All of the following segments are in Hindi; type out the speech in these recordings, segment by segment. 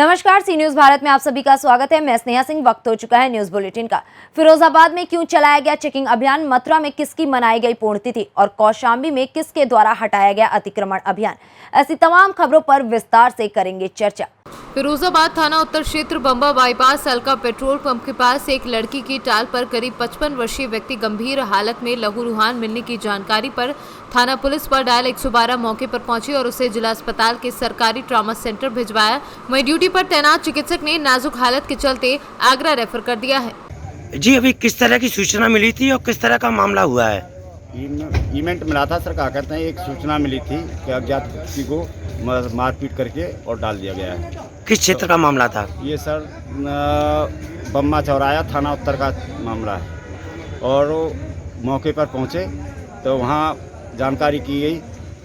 नमस्कार, सी न्यूज भारत में आप सभी का स्वागत है। मैं स्नेहा सिंह। वक्त हो चुका है न्यूज बुलेटिन का। फिरोजाबाद में क्यों चलाया गया चेकिंग अभियान, मथुरा में किसकी मनाई गई पुण्यतिथि और कौशाम्बी में किसके द्वारा हटाया गया अतिक्रमण अभियान, ऐसी तमाम खबरों पर विस्तार से करेंगे चर्चा। फिरोजाबाद थाना उत्तर क्षेत्र बम्बा बाईपास अलका पेट्रोल पंप के पास एक लड़की की टाल पर करीब 55 वर्षीय व्यक्ति गंभीर हालत में लहूलुहान मिलने की जानकारी पर थाना पुलिस पर डायल 112 मौके पर पहुंची और उसे जिला अस्पताल के सरकारी ट्रॉमा सेंटर भिजवाया। वहीं ड्यूटी पर तैनात चिकित्सक ने नाजुक हालत के चलते आगरा रेफर कर दिया है। जी, अभी किस तरह की सूचना मिली थी और किस तरह का मामला हुआ है? इवेंट मिला था सर, क्या कहते हैं, एक सूचना मिली थी कि अज्ञात व्यक्ति को मारपीट करके और डाल दिया गया है। किस क्षेत्र का मामला था? ये सर बम्मा चौराया थाना उत्तर का मामला है। और मौके पर पहुंचे तो वहां जानकारी की गई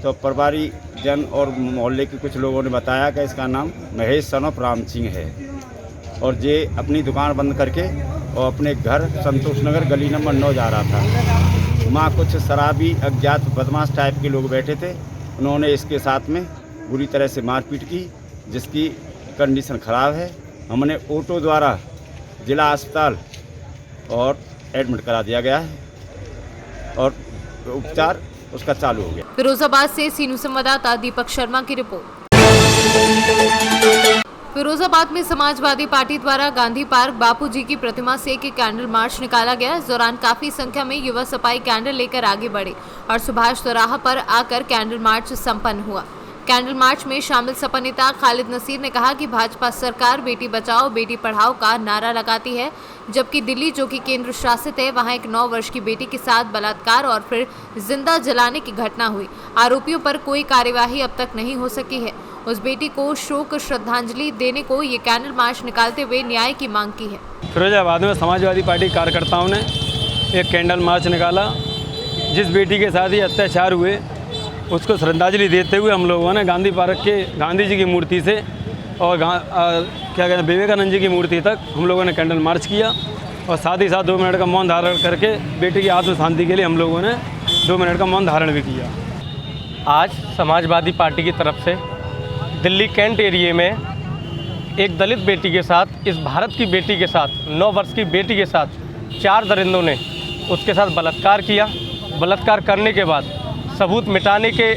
तो प्रभारी जन और मोहल्ले के कुछ लोगों ने बताया कि इसका नाम महेश सन ऑफ राम सिंह है और ये अपनी दुकान बंद करके और अपने घर संतोष नगर गली नंबर 9 जा रहा था। वहाँ कुछ शराबी अज्ञात बदमाश टाइप के लोग बैठे थे। उन्होंने इसके साथ में बुरी तरह से मारपीट की, जिसकी कंडीशन ख़राब है। हमने ऑटो द्वारा जिला अस्पताल और एडमिट करा दिया गया है और उपचार उसका चालू हो गया। फिरोजाबाद से सीनू संवाददाता दीपक शर्मा की रिपोर्ट। फिरोजाबाद में समाजवादी पार्टी द्वारा गांधी पार्क बापूजी की प्रतिमा से एक कैंडल मार्च निकाला गया। इस दौरान काफी संख्या में युवा सपाई कैंडल लेकर आगे बढ़े और सुभाष चौराहा पर आकर कैंडल मार्च संपन्न हुआ। कैंडल मार्च में शामिल सपा नेता खालिद नसीर ने कहा कि भाजपा सरकार बेटी बचाओ बेटी पढ़ाओ का नारा लगाती है, जबकि दिल्ली जो कि केंद्र शासित है, वहां एक 9 वर्ष की बेटी के साथ बलात्कार और फिर जिंदा जलाने की घटना हुई। आरोपियों पर कोई कार्यवाही अब तक नहीं हो सकी है। उस बेटी को शोक श्रद्धांजलि देने को ये कैंडल मार्च निकालते हुए न्याय की मांग की है। फिरोजाबाद में समाजवादी पार्टी कार्यकर्ताओं ने एक कैंडल मार्च निकाला। जिस बेटी के साथ ही अत्याचार हुए उसको श्रद्धांजलि देते हुए हम लोगों ने गांधी पार्क के गांधी जी की मूर्ति से और क्या कहते हैं विवेकानंद जी की मूर्ति तक हम लोगों ने कैंडल मार्च किया और साथ ही साथ 2 मिनट का मौन धारण करके बेटी की आत्म शांति के लिए हम लोगों ने 2 मिनट का मौन धारण भी किया। आज समाजवादी पार्टी की तरफ से दिल्ली कैंट एरिया में एक दलित बेटी के साथ, इस भारत की बेटी के साथ, 9 वर्ष की बेटी के साथ 4 दरिंदों ने उसके साथ बलात्कार किया। बलात्कार करने के बाद सबूत मिटाने के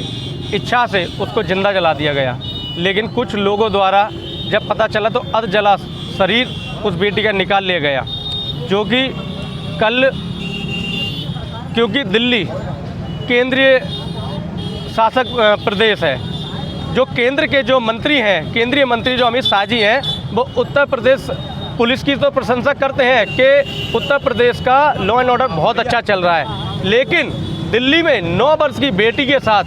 इच्छा से उसको जिंदा जला दिया गया। लेकिन कुछ लोगों द्वारा जब पता चला तो अध जला शरीर उस बेटी का निकाल लिया गया, जो कि कल, क्योंकि दिल्ली केंद्रीय शासक प्रदेश है, जो केंद्र के जो मंत्री हैं, केंद्रीय मंत्री जो अमित शाह जी हैं, वो उत्तर प्रदेश पुलिस की तो प्रशंसा करते हैं कि उत्तर प्रदेश का लॉ एंड ऑर्डर बहुत अच्छा चल रहा है, लेकिन दिल्ली में 9 वर्ष की बेटी के साथ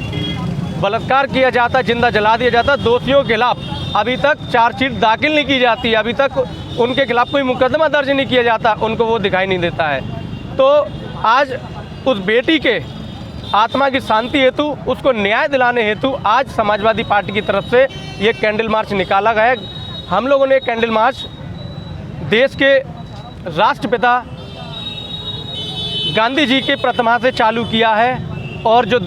बलात्कार किया जाता, जिंदा जला दिया जाता। दोषियों के खिलाफ अभी तक चार्जशीट दाखिल नहीं की जाती, अभी तक उनके खिलाफ कोई मुकदमा दर्ज नहीं किया जाता, उनको वो दिखाई नहीं देता है। तो आज उस बेटी के आत्मा की शांति हेतु, उसको न्याय दिलाने हेतु आज समाजवादी पार्टी की तरफ से ये कैंडल मार्च निकाला गया। हम लोगों ने कैंडल मार्च देश के राष्ट्रपिता गांधी जी की प्रतिमा से चालू किया है और जो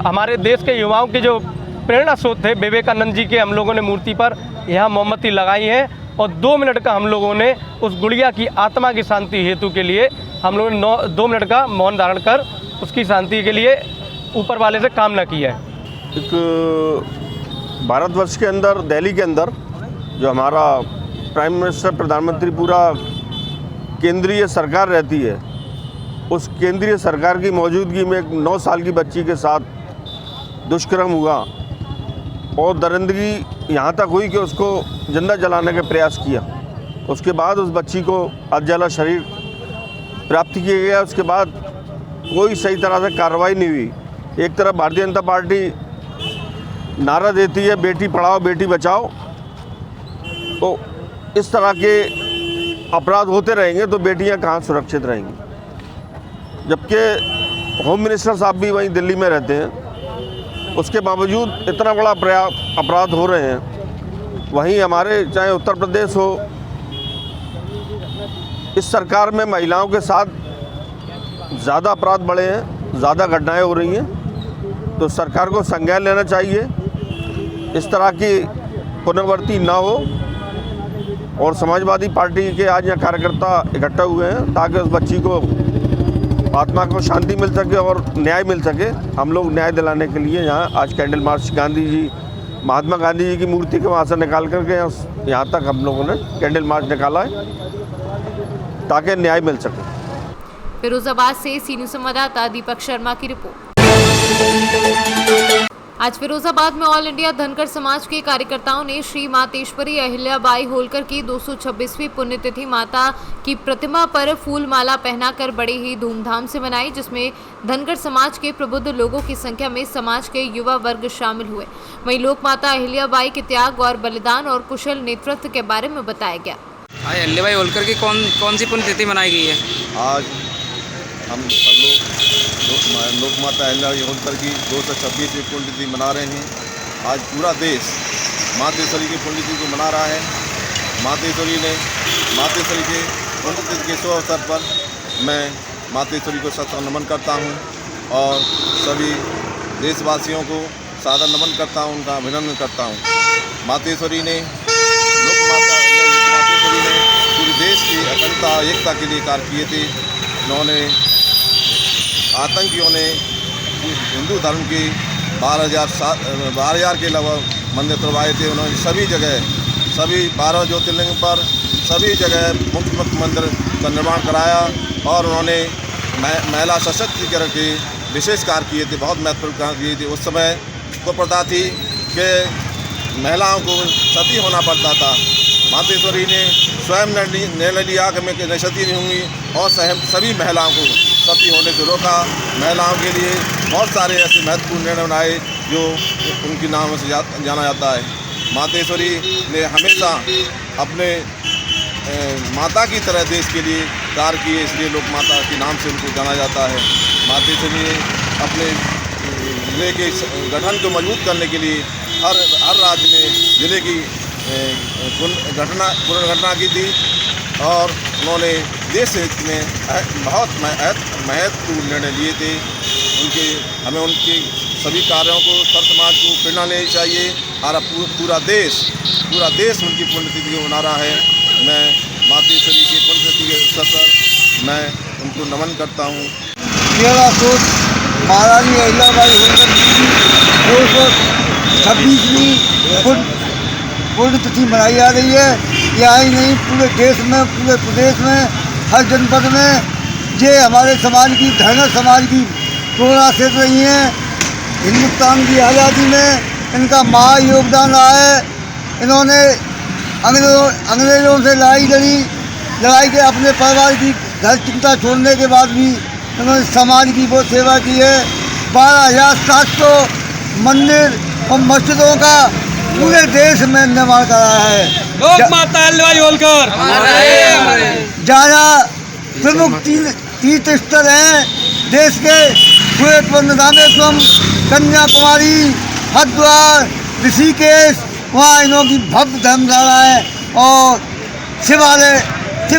हमारे देश के युवाओं के जो प्रेरणा स्रोत थे विवेकानंद जी के, हम लोगों ने मूर्ति पर यहाँ मोमबत्ती लगाई है और 2 मिनट का हम लोगों ने उस गुड़िया की आत्मा की शांति हेतु के लिए हम लोगों ने 2 मिनट का मौन धारण कर उसकी शांति के लिए ऊपर वाले से कामना की है। एक भारतवर्ष के अंदर, दिल्ली के अंदर जो हमारा प्राइम मिनिस्टर, प्रधानमंत्री, पूरा केंद्रीय सरकार रहती है, उस केंद्रीय सरकार की मौजूदगी में एक 9 साल की बच्ची के साथ दुष्कर्म हुआ और दरिंदगी यहाँ तक हुई कि उसको जिंदा जलाने का प्रयास किया। उसके बाद उस बच्ची को अधजला शरीर प्राप्त किया गया। उसके बाद कोई सही तरह से कार्रवाई नहीं हुई। एक तरफ भारतीय जनता पार्टी नारा देती है बेटी पढ़ाओ बेटी बचाओ, तो इस तरह के अपराध होते रहेंगे तो बेटियां कहाँ सुरक्षित रहेंगी। जबकि होम मिनिस्टर साहब भी वहीं दिल्ली में रहते हैं, उसके बावजूद इतना बड़ा अपराध हो रहे हैं। वहीं हमारे चाहे उत्तर प्रदेश हो, इस सरकार में महिलाओं के साथ ज़्यादा अपराध बढ़े हैं, ज़्यादा घटनाएं हो रही हैं, तो सरकार को संज्ञान लेना चाहिए, इस तरह की पुनरावृत्ति ना हो और समाजवादी पार्टी के आज यहाँ कार्यकर्ता इकट्ठा हुए हैं ताकि उस बच्ची को आत्मा को शांति मिल सके और न्याय मिल सके। हम लोग न्याय दिलाने के लिए यहाँ आज कैंडल मार्च महात्मा गांधी जी की मूर्ति के वहाँ से निकाल करके यहाँ तक हम लोगों ने कैंडल मार्च निकाला है ताकि न्याय मिल सके। फिरोजाबाद से सीनियर संवाददाता दीपक शर्मा की रिपोर्ट। आज फिरोजाबाद में ऑल इंडिया धनगर समाज के कार्यकर्ताओं ने श्री मातेश्वरी अहिल्याबाई होलकर की 226वीं पुण्यतिथि माता की प्रतिमा पर फूल माला पहनाकर बड़े ही धूमधाम से मनाई, जिसमें धनगर समाज के प्रबुद्ध लोगों की संख्या में समाज के युवा वर्ग शामिल हुए। वहीं लोक माता अहिल्याबाई के त्याग और बलिदान और कुशल नेतृत्व के बारे में बताया गया। आज अहिल्याबाई होलकर की कौन सी पुण्यतिथि मनाई गई है? आज हम सब लोग लोक माता अहिल्याबाई होलकर की 226वीं पुण्यतिथि मना रहे हैं। आज पूरा देश मातेश्वरी की पुण्यतिथि को मना रहा है। मातेश्वरी के पुण्यतिथि के शुभ अवसर पर मैं मातेश्वरी को सत नमन करता हूं और सभी देशवासियों को सादर नमन करता हूं, उनका अभिनंदन करता हूं। मातेश्वरी ने पूरे देश की अखंडता एकता के लिए कार्य किए थे। उन्होंने आतंकियों ने हिंदू धर्म के 12,000 के लगभग मंदिर तोड़वाए थे। उन्होंने सभी जगह, सभी 12 ज्योतिर्लिंग पर सभी जगह मुक्त मंदिर का निर्माण कराया और उन्होंने महिला सशक्तिकरण के विशेष कार्य किए थे, बहुत महत्वपूर्ण कार्य किए थे। उस समय को प्रथा थी कि महिलाओं को सती होना पड़ता था। मातेश्वरी ने स्वयं निर्णय लिया कि मैं सती नहीं होंगी और सभी महिलाओं को सती होने से रोका। महिलाओं के लिए बहुत सारे ऐसे महत्वपूर्ण निर्णय बनाए जो उनके नाम से जाना जाता है। मातेश्वरी ने हमेशा अपने माता की तरह देश के लिए कार्य किए, इसलिए लोक माता के नाम से उनको जाना जाता है। मातेश्वरी ने अपने ज़िले के गठन को मजबूत करने के लिए हर राज्य में ज़िले की पुनर्गठना की थी और उन्होंने देश हित में बहुत महत्वपूर्ण निर्णय लिए थे। हमें उनके सभी कार्यों को सर समाज को प्रेरणा लेनी चाहिए और पूरा देश उनकी पुण्यतिथि को मना रहा है। मैं मातेश्वरी की पुण्यतिथि के अवसर पर मैं उनको नमन करता हूँ। महारानी अहिल्याबाई होलकर की 226वीं पुण्यतिथि मनाई जा रही है। यहाँ ही नहीं, पूरे देश में, पूरे प्रदेश में, हर जनपद में ये हमारे समाज की, धनगर समाज की प्रेरणा से रही हैं। हिंदुस्तान की आज़ादी में इनका महा योगदान रहा है। इन्होंने अंग्रेज़ों से लड़ाई के अपने परिवार की घर चिंता छोड़ने के बाद भी इन्होंने समाज की बहुत सेवा की है। 12,700 मंदिर और मस्जिदों का पूरे देश में निर्माण करा है। लोक माता अहिल्याबाई होलकर जहाँ प्रमुख तीर्थ स्थल हैं देश के, रामेश्वरम, कन्याकुमारी, हरिद्वार, ऋषिकेश, वहाँ इन्हों की भव्य धर्मशाला है और शिव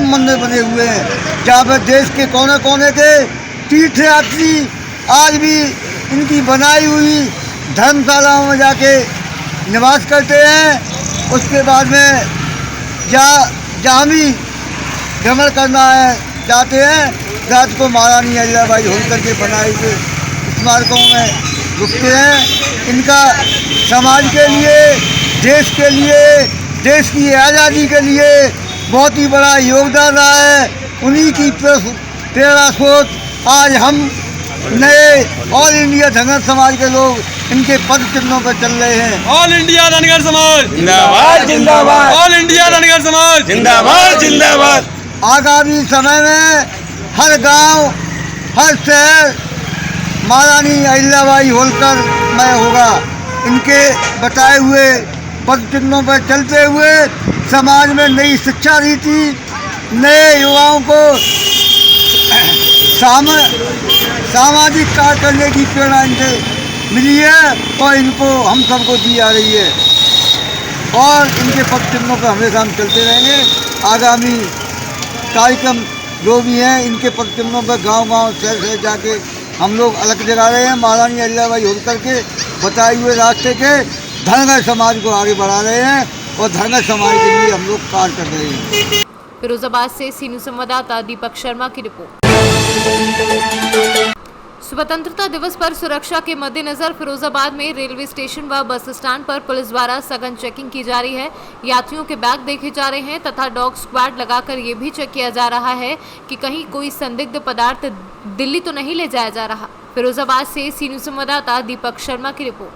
मंदिर बने हुए हैं जहाँ पर देश के कोने कोने के तीर्थयात्री आज भी इनकी बनाई हुई धर्मशालाओं में जाके निवास करते हैं। उसके बाद में जहाँ भी भ्रमण करना है जाते हैं, रात को महारानी अहिल्याबाई होलकर के बनाए हुए स्मारकों में रुकते हैं। इनका समाज के लिए, देश के लिए, देश की आज़ादी के लिए बहुत ही बड़ा योगदान रहा है। उन्हीं की प्रेरणा स्रोत आज हम नए ऑल इंडिया धनगर समाज के लोग इनके पद चिन्हों पर चल रहे हैं। ऑल इंडिया धनगर समाज जिंदाबाद, जिंदाबाद। ऑल इंडिया धनगर समाज जिंदाबाद, जिंदाबाद। आगामी समय में हर गांव, हर शहर महारानी अहिल्याबाई होलकर में होगा। इनके बताए हुए पद चिन्हों पर चलते हुए समाज में नई शिक्षा नीति, नए युवाओं को सामाजिक कार्य करने की प्रेरणा इनसे मिली है और इनको हम सबको दी जा रही है और इनके पद चिन्हों पर हमेशा हम चलते रहेंगे। आगामी कार्यक्रम जो भी हैं इनके पद चिन्हों पर गांव-गांव, शहर जाके हम लोग अलग जगा रहे हैं। महारानी अहिल्याबाई होलकर के बताए हुए रास्ते के धनगर समाज को आगे बढ़ा रहे हैं और धर्म समाज के लिए हम लोग कार्य कर रहे हैं। फिरोजाबाद से सीनू संवाददाता दीपक शर्मा की रिपोर्ट। स्वतंत्रता दिवस पर सुरक्षा के मद्देनजर फिरोजाबाद में रेलवे स्टेशन व बस स्टैंड पर पुलिस द्वारा सघन चेकिंग की जा रही है। यात्रियों के बैग देखे जा रहे हैं तथा डॉग स्क्वाड लगाकर ये भी चेक किया जा रहा है कि कहीं कोई संदिग्ध पदार्थ दिल्ली तो नहीं ले जाया जा रहा। फिरोजाबाद से सीनू संवाददाता दीपक शर्मा की रिपोर्ट।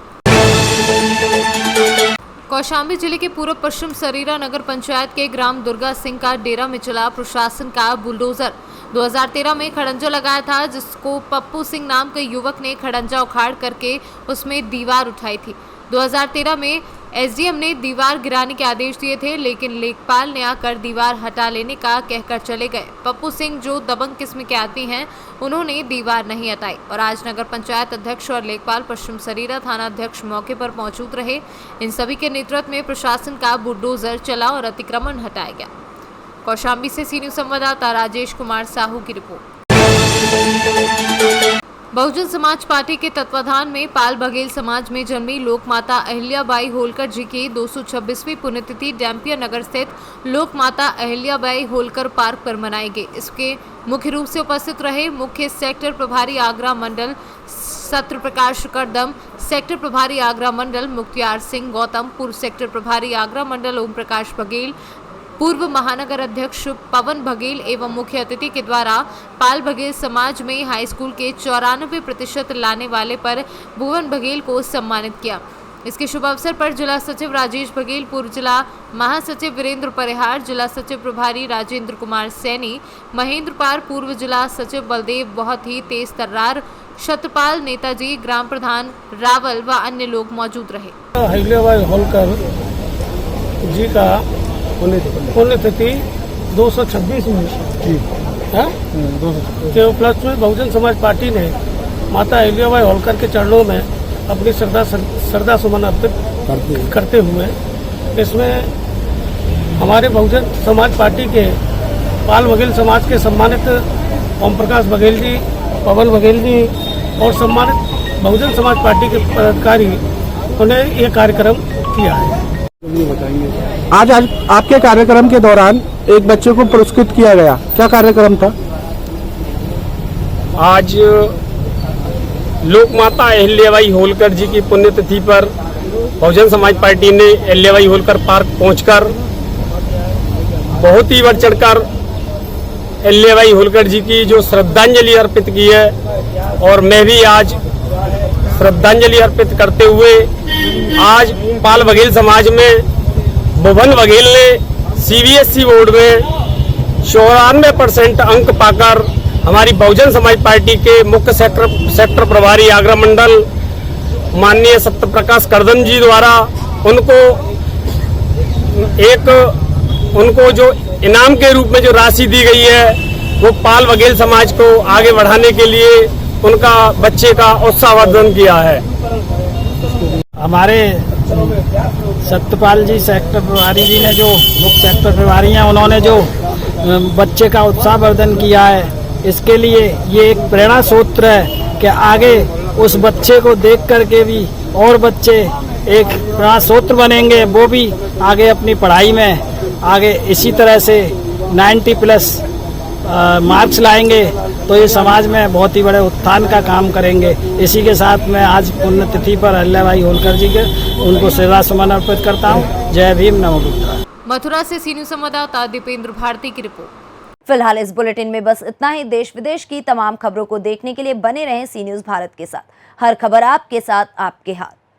कौशाम्बी जिले के पूर्व पश्चिम सरीरा नगर पंचायत के ग्राम दुर्गा सिंह का डेरा में चला प्रशासन का बुलडोजर। 2013 में खड़ंजा लगाया था, जिसको पप्पू सिंह नाम के युवक ने खड़ंजा उखाड़ करके उसमें दीवार उठाई थी। 2013 में एसडीएम ने दीवार गिराने के आदेश दिए थे, लेकिन लेखपाल ने आकर दीवार हटा लेने का कहकर चले गए। पप्पू सिंह जो दबंग किस्म के आदमी हैं, उन्होंने दीवार नहीं हटाई और आज नगर पंचायत अध्यक्ष और लेखपाल पश्चिम सरीरा थाना अध्यक्ष मौके पर मौजूद रहे। इन सभी के नेतृत्व में प्रशासन का बुलडोजर चला और अतिक्रमण हटाया गया। कौशाम्बी से सीनियर संवाददाता राजेश कुमार साहू की रिपोर्ट। बहुजन समाज पार्टी के तत्वाधान में पाल बघेल समाज में जन्मी लोक माता अहिल्याबाई होलकर जी की 226वीं पुण्यतिथि डैम्पियर नगर स्थित लोक माता अहिल्याबाई होलकर पार्क पर मनाई गई। इसके मुख्य रूप से उपस्थित रहे मुख्य सेक्टर प्रभारी आगरा मंडल सत्र प्रकाश करदम, सेक्टर प्रभारी आगरा मंडल मुख्तियार सिंह गौतम, पूर्व सेक्टर प्रभारी आगरा मंडल ओम प्रकाश बघेल, पूर्व महानगर अध्यक्ष पवन बघेल एवं मुख्य अतिथि के द्वारा पाल बघेल समाज में हाई स्कूल के 94% लाने वाले पर भुवन बघेल को सम्मानित किया। इसके शुभ अवसर पर जिला सचिव राजेश बघेल, पूर्व जिला महासचिव वीरेंद्र परिहार, जिला सचिव प्रभारी राजेंद्र कुमार सैनी, महेंद्र पार, पूर्व जिला सचिव बलदेव बहुत ही तेज तर्रार, शतपाल, नेताजी, ग्राम प्रधान रावल व अन्य लोग मौजूद रहे। अहिल्याबाई होलकर जी का पुण्यतिथि 226 में के उपलक्ष्य में बहुजन समाज पार्टी ने माता अहिल्याबाई होलकर के चरणों में अपनी श्रद्धा सुमन अर्पित करते हुए इसमें हमारे बहुजन समाज पार्टी के पाल बघेल समाज के सम्मानित ओम प्रकाश बघेल जी, पवन बघेल जी और सम्मानित बहुजन समाज पार्टी के पदाधिकारी उन्हें यह कार्यक्रम किया है। आज आपके कार्यक्रम के दौरान एक बच्चे को पुरस्कृत किया गया, क्या कार्यक्रम था? आज लोक माता अहिल्याबाई होलकर जी की पुण्यतिथि पर बहुजन समाज पार्टी ने अहिल्याबाई होलकर पार्क पहुंचकर बहुत ही बढ़ चढ़कर अहिल्याबाई होलकर जी की जो श्रद्धांजलि अर्पित की है और मैं भी आज श्रद्धांजलि अर्पित करते हुए आज पाल बघेल समाज में भुवन बघेल ने सीबीएसई बोर्ड में 94% अंक पाकर हमारी बहुजन समाज पार्टी के मुख्य सेक्टर प्रभारी आगरा मंडल माननीय सत्य प्रकाश करदम जी द्वारा उनको जो इनाम के रूप में जो राशि दी गई है वो पाल बघेल समाज को आगे बढ़ाने के लिए उनका बच्चे का उत्साहवर्धन किया है। हमारे सत्यपाल जी सेक्टर प्रभारी जी ने जो मुख्य सेक्टर प्रभारी हैं उन्होंने जो बच्चे का उत्साहवर्धन किया है, इसके लिए ये एक प्रेरणा सूत्र है कि आगे उस बच्चे को देख करके भी और बच्चे एक प्रेरणा सूत्र बनेंगे, वो भी आगे अपनी पढ़ाई में आगे इसी तरह से 90+ मार्क्स लाएंगे तो ये समाज में बहुत ही बड़े उत्थान का काम करेंगे। इसी के साथ मैं आज पुण्यतिथि पर अहिल्याबाई होलकर जी के उनको श्रद्धा सुमन अर्पित करता हूँ। जय भीम, नमो बुद्धाय। मथुरा से सीनियर संवाददाता दीपेंद्र भारती की रिपोर्ट। फिलहाल इस बुलेटिन में बस इतना ही। देश विदेश की तमाम खबरों को देखने के लिए बने रहें सी न्यूज़ भारत के साथ। हर खबर आपके साथ, आपके हाथ।